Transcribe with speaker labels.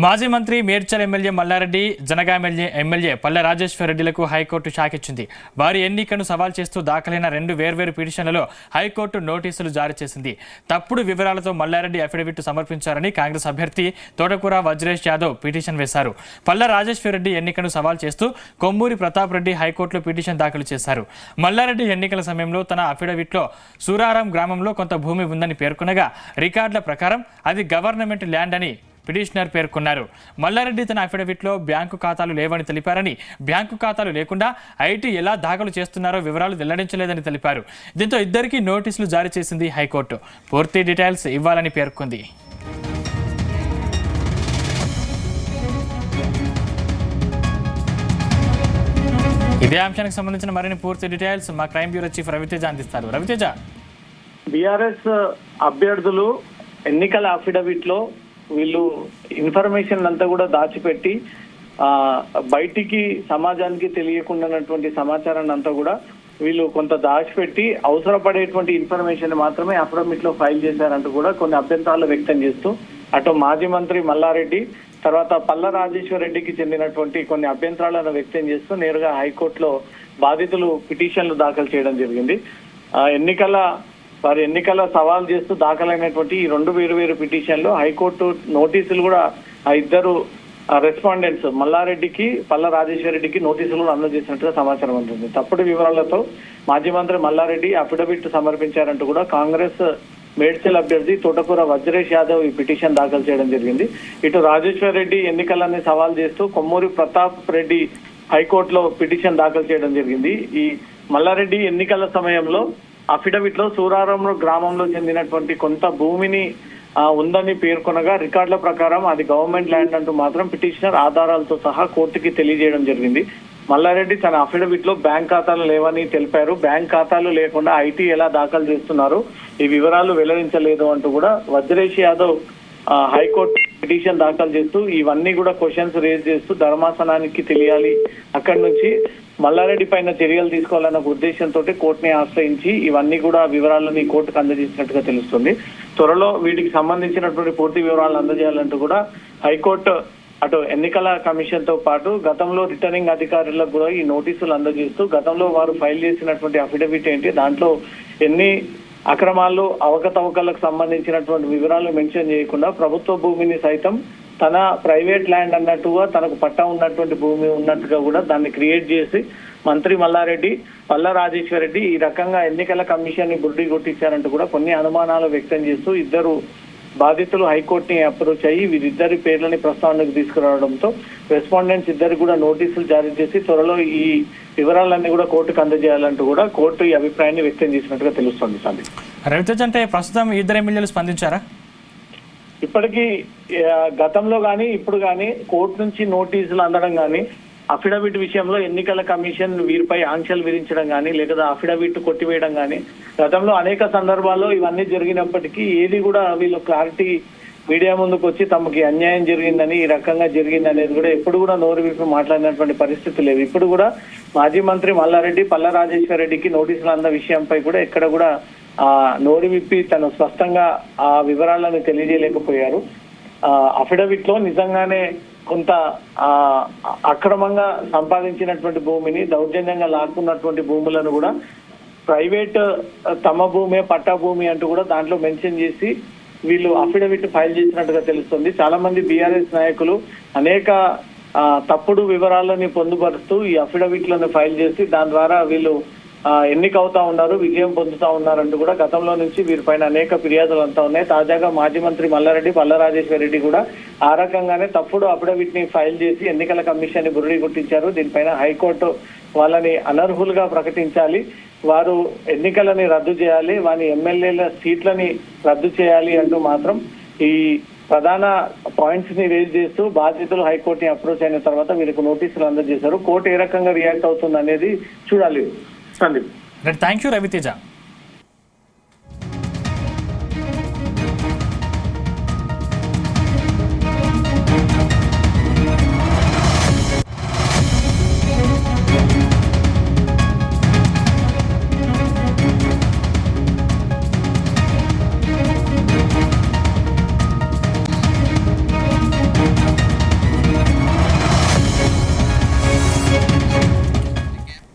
Speaker 1: మాజీ మంత్రి Medchal MLA Mallareddy, Jangaon MLA పల్లె రాజేశ్వర్ రెడ్డిలకు హైకోర్టు షాక్ ఇచ్చింది. వారి ఎన్నికను సవాల్ చేస్తూ దాఖలైన 2 వేర్వేరు పిటిషన్లలో హైకోర్టు నోటీసులు జారీ చేసింది. తప్పుడు వివరాలతో మల్లారెడ్డి అఫిడవిట్ సమర్పించారని కాంగ్రెస్ అభ్యర్థి తోటకూర వజ్రేష్ యాదవ్ పిటిషన్ వేశారు. పల్లె రాజేశ్వర్ రెడ్డి ఎన్నికను సవాల్ చేస్తూ కొమ్మూరి ప్రతాప్ రెడ్డి హైకోర్టులో పిటిషన్ దాఖలు చేశారు. మల్లారెడ్డి ఎన్నికల సమయంలో తన అఫిడవిట్లో సూరారం గ్రామంలో కొంత భూమి ఉందని పేర్కొనగా రికార్డుల ప్రకారం అది గవర్నమెంట్ ల్యాండ్ అని పిటిషనర్ పేర్కొన్నారు. మల్లారెడ్డి తన అఫిడవిట్లో బ్యాంకు ఖాతాలు లేవని తెలిపారని, బ్యాంకు ఖాతాలు లేకుండా ఐటీ ఎలా దాఖలు చేస్తున్నారో వివరాలు వెల్లడించలేదని తెలిపారు. దీంతో ఇద్దరికీ నోటీసులు జారీ చేసింది హైకోర్టు. పూర్తి డీటెయిల్స్ ఇవ్వాలని పేర్కొంది. ఇదే అంశానికి సంబంధించిన మరిన్ని పూర్తి డీటెయిల్స్ మా క్రైమ్ బ్యూరో చీఫ్ రవితేజ అందిస్తారు. రవితేజ,
Speaker 2: బీఆర్ఎస్ అభ్యర్థులు ఎన్నికల అఫిడవిట్ లో వీళ్ళు ఇన్ఫర్మేషన్ అంతా కూడా దాచిపెట్టి బయటికి సమాజానికి తెలియకుండానటువంటి సమాచారాన్ని అంతా కూడా వీళ్ళు కొంత దాచిపెట్టి అవసరపడేటువంటి ఇన్ఫర్మేషన్ మాత్రమే అఫిడవిట్ లో ఫైల్ చేశారంటూ కూడా కొన్ని అభ్యంతరాలు వ్యక్తం చేస్తూ అటు మాజీ మంత్రి మల్లారెడ్డి, తర్వాత పల్ల రాజేశ్వర్ రెడ్డికి చెందినటువంటి కొన్ని అభ్యంతరాలను వ్యక్తం చేస్తూ నేరుగా హైకోర్టులో బాధితులు పిటిషన్లు దాఖలు చేయడం జరిగింది. ఎన్నికల సవాల్ చేస్తూ దాఖలైనటువంటి ఈ 2 వేరు పిటిషన్లు హైకోర్టు నోటీసులు కూడా ఆ ఇద్దరు రెస్పాండెంట్స్ మల్లారెడ్డికి, పల్ల రాజేశ్వర రెడ్డికి నోటీసులు కూడా అందజేసినట్టుగా సమాచారం ఉంటుంది. తప్పుడు వివరాలతో మాజీ మంత్రి మల్లారెడ్డి అఫిడవిట్ సమర్పించారంటూ కూడా కాంగ్రెస్ మేడ్చల్ అభ్యర్థి తోటకూర వజ్రేష్ యాదవ్ ఈ పిటిషన్ దాఖలు చేయడం జరిగింది. ఇటు రాజేశ్వర్ రెడ్డి ఎన్నికలన్నీ సవాల్ చేస్తూ కొమ్మూరి ప్రతాప్ రెడ్డి హైకోర్టులో పిటిషన్ దాఖలు చేయడం జరిగింది. ఈ మల్లారెడ్డి ఎన్నికల సమయంలో అఫిడవిట్ లో సూరారం గ్రామంలో చెందినటువంటి కొంత భూమిని ఉందని పేర్కొనగా రికార్డుల ప్రకారం అది గవర్నమెంట్ ల్యాండ్ అంటూ మాత్రం పిటిషనర్ ఆధారాలతో సహా కోర్టుకి తెలియజేయడం జరిగింది. మల్లారెడ్డి తన అఫిడవిట్ లో బ్యాంక్ ఖాతాలు లేవని తెలిపారు. బ్యాంక్ ఖాతాలు లేకుండా ఐటీ ఎలా దాఖలు చేస్తున్నారు, ఈ వివరాలు వెల్లడించలేదు అంటూ కూడా వజ్రేష్ యాదవ్ హైకోర్టు పిటిషన్ దాఖలు చేస్తూ ఇవన్నీ కూడా క్వశ్చన్స్ రేజ్ చేస్తూ ధర్మాసనానికి తెలియాలి, అక్కడి నుంచి మల్లారెడ్డి పైన చర్యలు తీసుకోవాలన్న ఉద్దేశంతో కోర్టుని ఆశ్రయించి ఇవన్నీ కూడా వివరాలని కోర్టుకు అందజేసినట్టుగా తెలుస్తుంది. త్వరలో వీటికి సంబంధించినటువంటి పూర్తి వివరాలను అందజేయాలంటూ కూడా హైకోర్టు అటు ఎన్నికల కమిషన్ తో పాటు గతంలో రిటర్నింగ్ అధికారులకు కూడా ఈ నోటీసులు అందజేస్తూ గతంలో వారు ఫైల్ చేసినటువంటి అఫిడవిట్ ఏంటి, దాంట్లో ఎన్ని అక్రమాలు అవకతవకలకు సంబంధించినటువంటి వివరాలు మెన్షన్ చేయకుండా ప్రభుత్వ భూమిని సైతం తన ప్రైవేట్ ల్యాండ్ అన్నట్టుగా తనకు పట్టా ఉన్నటువంటి భూమి ఉన్నట్టుగా కూడా దాన్ని క్రియేట్ చేసి మంత్రి మల్లారెడ్డి, పల్ల రాజేశ్వర్ రెడ్డి ఈ రకంగా ఎన్నికల కమిషన్ ని బుడ్డి కొట్టించారంటూ కూడా కొన్ని అనుమానాలు వ్యక్తం చేస్తూ ఇద్దరు బాధితులు హైకోర్టుని అప్రోచ్ అయ్యి వీరిద్దరి పేర్లని ప్రస్తావనకు తీసుకురావడంతో రెస్పాండెంట్స్ ఇద్దరు కూడా నోటీసులు జారీ చేసి త్వరలో ఈ వివరాలన్నీ కూడా కోర్టుకు అందజేయాలంటూ కూడా కోర్టు ఈ అభిప్రాయాన్ని వ్యక్తం చేసినట్టుగా తెలుస్తుంది. సందీప్,
Speaker 1: రవితేజ్, అంటే ప్రస్తుతం ఇద్దరు ఎమ్మెల్యేలు స్పందించారా?
Speaker 2: ఇప్పటికీ గతంలో కానీ ఇప్పుడు కానీ కోర్టు నుంచి నోటీసులు అందడం కానీ అఫిడవిట్ విషయంలో ఎన్నికల కమిషన్ వీరిపై ఆంక్షలు విధించడం కానీ లేదా అఫిడవిట్ కొట్టివేయడం కానీ గతంలో అనేక సందర్భాల్లో ఇవన్నీ జరిగినప్పటికీ ఏది కూడా వీళ్ళు క్లారిటీ మీడియా ముందుకు వచ్చి తమకి అన్యాయం జరిగిందని, ఈ రకంగా జరిగింది అనేది కూడా ఎప్పుడు కూడా నోరు విప్పి మాట్లాడినటువంటి పరిస్థితి లేవు. ఇప్పుడు కూడా మాజీ మంత్రి మల్లారెడ్డి, పల్ల రాజేశ్వర రెడ్డికి నోటీసులు అన్న విషయంపై కూడా ఎక్కడ కూడా నోరు విప్పి తను స్పష్టంగా ఆ వివరాలను తెలియజేయలేకపోయారు. అఫిడవిట్ లో నిజంగానే కొంత అక్రమంగా సంపాదించినటువంటి భూమిని దౌర్జన్యంగా లాక్కున్నటువంటి భూములను కూడా ప్రైవేట్ తమ భూమే పట్టా భూమి అంటూ కూడా దాంట్లో మెన్షన్ చేసి వీళ్ళు అఫిడవిట్ ఫైల్ చేసినట్టుగా తెలుస్తుంది. చాలా మంది బీఆర్ఎస్ నాయకులు అనేక తప్పుడు వివరాలని పొందుపరుస్తూ ఈ అఫిడవిట్లను ఫైల్ చేసి దాని ద్వారా వీళ్ళు ఎన్నికవుతా ఉన్నారు, విజయం పొందుతా ఉన్నారంటూ కూడా గతంలో నుంచి వీరిపైన అనేక ఫిర్యాదులు అంతా ఉన్నాయి. తాజాగా మాజీ మంత్రి మల్లారెడ్డి, పల్ల రాజేశ్వర రెడ్డి కూడా ఆ రకంగానే తప్పుడు అఫిడవిట్ ని ఫైల్ చేసి ఎన్నికల కమిషన్ ని బురిడి కొట్టించారు. దీనిపైన హైకోర్టు వాళ్ళని అనర్హులుగా ప్రకటించాలి, వారు ఎన్నికలని రద్దు చేయాలి, వారి ఎమ్మెల్యేల సీట్లని రద్దు చేయాలి అంటూ మాత్రం ఈ ప్రధాన పాయింట్స్ ని రేజ్ చేస్తూ బాధితులు హైకోర్టుని అప్రోచ్ అయిన తర్వాత వీరికి నోటీసులు అందజేశారు. కోర్టు ఏ రకంగా రియాక్ట్ అవుతుంది అనేది చూడాలి. Sandeep,
Speaker 1: thank you Raviteja.